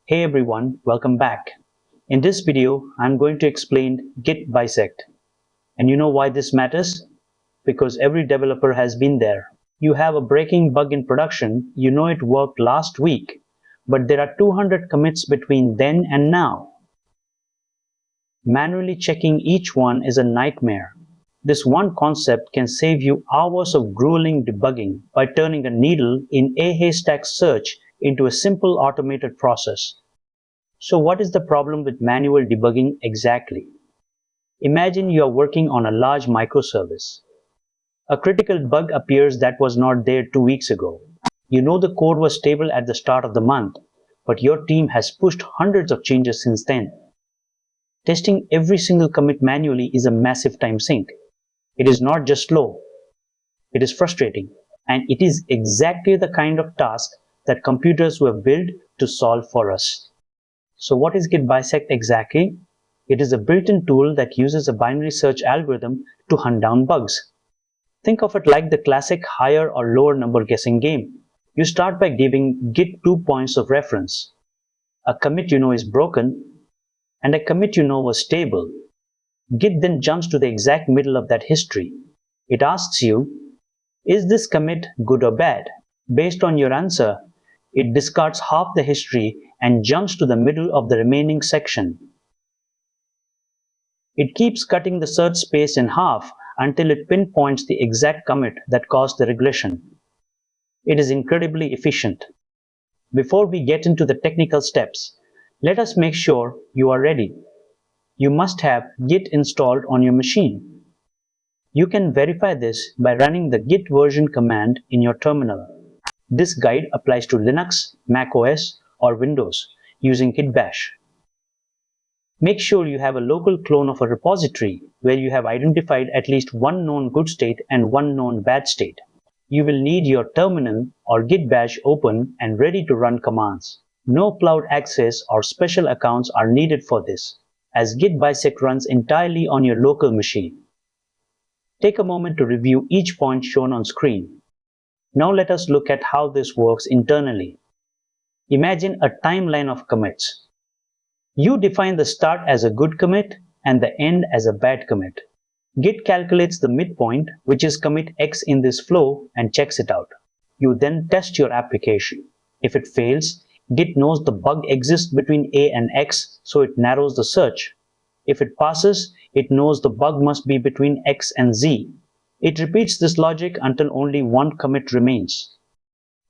Hey everyone, welcome back. In this video, I'm going to explain Git Bisect. And you know why this matters? Because every developer has been there. You have a breaking bug in production, you know it worked last week, but there are 200 commits between then and now. Manually checking each one is a nightmare. This one concept can save you hours of grueling debugging by turning a needle in a haystack search into a simple automated process. So what is the problem with manual debugging exactly? Imagine you are working on a large microservice. A critical bug appears that was not there 2 weeks ago. You know the code was stable at the start of the month, but your team has pushed hundreds of changes since then. Testing every single commit manually is a massive time sink. It is not just slow, it is frustrating, and it is exactly the kind of task that computers were built to solve for us. So what is Git Bisect exactly? It is a built-in tool that uses a binary search algorithm to hunt down bugs. Think of it like the classic higher or lower number guessing game. You start by giving Git 2 points of reference. A commit you know is broken, and a commit you know was stable. Git then jumps to the exact middle of that history. It asks you, is this commit good or bad? Based on your answer, it discards half the history and jumps to the middle of the remaining section. It keeps cutting the search space in half until it pinpoints the exact commit that caused the regression. It is incredibly efficient. Before we get into the technical steps, let us make sure you are ready. You must have Git installed on your machine. You can verify this by running the git version command in your terminal. This guide applies to Linux, Mac OS, or Windows using Git Bash. Make sure you have a local clone of a repository where you have identified at least one known good state and one known bad state. You will need your terminal or Git Bash open and ready to run commands. No cloud access or special accounts are needed for this, as Git Bisect runs entirely on your local machine. Take a moment to review each point shown on screen. Now let us look at how this works internally. Imagine a timeline of commits. You define the start as a good commit and the end as a bad commit. Git calculates the midpoint, which is commit X in this flow, and checks it out. You then test your application. If it fails, Git knows the bug exists between A and X, so it narrows the search. If it passes, it knows the bug must be between X and Z. It repeats this logic until only one commit remains.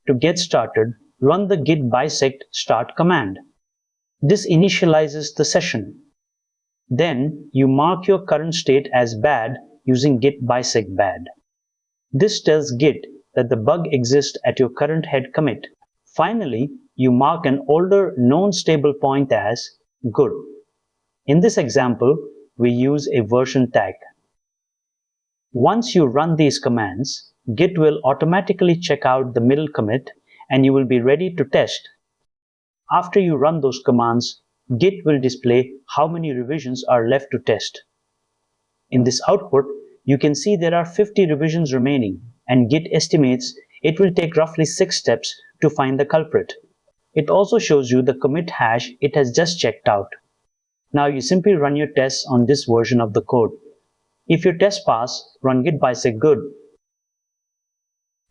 To get started, run the git bisect start command. This initializes the session. Then you mark your current state as bad using git bisect bad. This tells Git that the bug exists at your current head commit. Finally, you mark an older known stable point as good. In this example, we use a version tag. Once you run these commands, Git will automatically check out the middle commit and you will be ready to test. After you run those commands, Git will display how many revisions are left to test. In this output, you can see there are 50 revisions remaining, and Git estimates it will take roughly 6 steps to find the culprit. It also shows you the commit hash it has just checked out. Now you simply run your tests on this version of the code. If your tests pass, run git bisect good.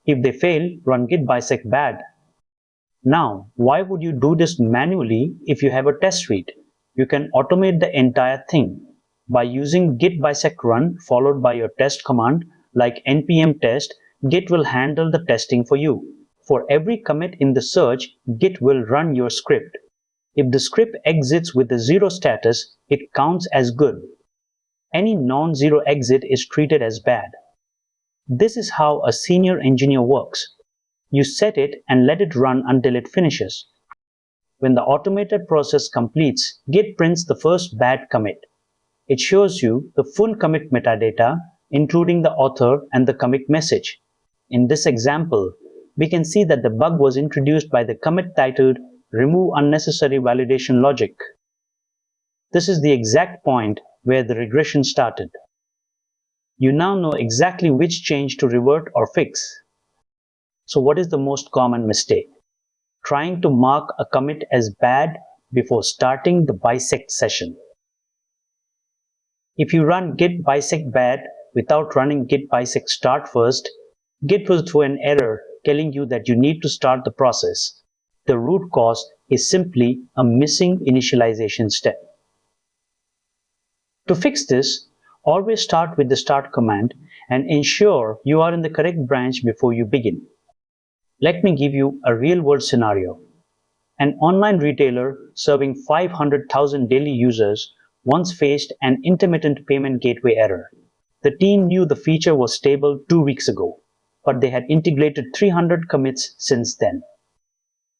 If they fail, run git bisect bad. Now, why would you do this manually if you have a test suite? You can automate the entire thing. By using git bisect run followed by your test command like npm test, Git will handle the testing for you. For every commit in the search, Git will run your script. If the script exits with a 0 status, it counts as good. Any non-zero exit is treated as bad. This is how a senior engineer works. You set it and let it run until it finishes. When the automated process completes, Git prints the first bad commit. It shows you the full commit metadata, including the author and the commit message. In this example, we can see that the bug was introduced by the commit titled Remove Unnecessary Validation Logic. This is the exact point where the regression started. You now know exactly which change to revert or fix. So what is the most common mistake? Trying to mark a commit as bad before starting the bisect session. If you run git bisect bad without running git bisect start first, Git will throw an error telling you that you need to start the process. The root cause is simply a missing initialization step. To fix this, always start with the start command and ensure you are in the correct branch before you begin. Let me give you a real-world scenario. An online retailer serving 500,000 daily users once faced an intermittent payment gateway error. The team knew the feature was stable 2 weeks ago, but they had integrated 300 commits since then.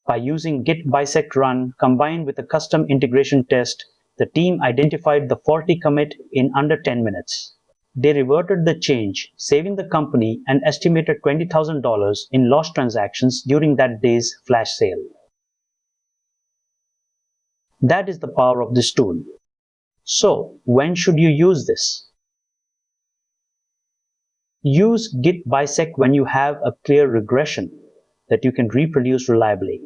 By using Git Bisect Run combined with a custom integration test, the team identified the faulty commit in under 10 minutes. They reverted the change, saving the company an estimated $20,000 in lost transactions during that day's flash sale. That is the power of this tool. So, when should you use this? Use Git Bisect when you have a clear regression that you can reproduce reliably.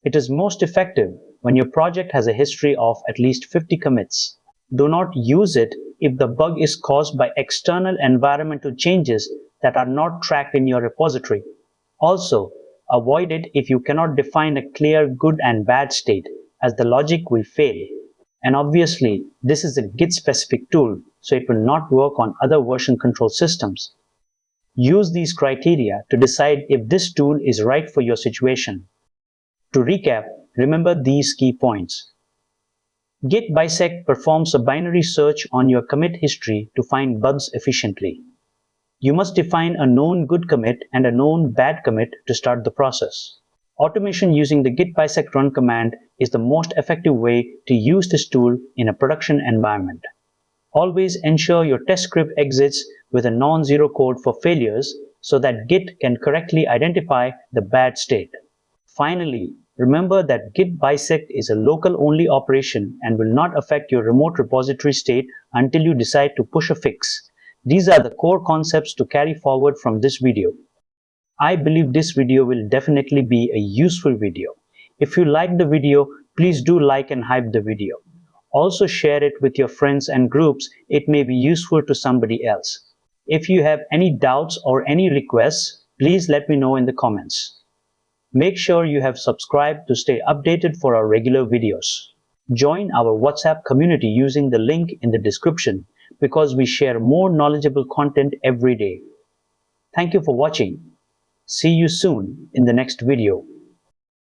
It is most effective when your project has a history of at least 50 commits. Do not use it if the bug is caused by external environmental changes that are not tracked in your repository. Also, avoid it if you cannot define a clear good and bad state, as the logic will fail. And obviously, this is a Git-specific tool, so it will not work on other version control systems. Use these criteria to decide if this tool is right for your situation. To recap, remember these key points. Git Bisect performs a binary search on your commit history to find bugs efficiently. You must define a known good commit and a known bad commit to start the process. Automation using the Git Bisect Run command is the most effective way to use this tool in a production environment. Always ensure your test script exits with a non-zero code for failures so that Git can correctly identify the bad state. Finally, remember that Git Bisect is a local-only operation and will not affect your remote repository state until you decide to push a fix. These are the core concepts to carry forward from this video. I believe this video will definitely be a useful video. If you liked the video, please do like and hype the video. Also share it with your friends and groups. It may be useful to somebody else. If you have any doubts or any requests, please let me know in the comments. Make sure you have subscribed to stay updated for our regular videos. Join our WhatsApp community using the link in the description because we share more knowledgeable content every day. Thank you for watching. See you soon in the next video.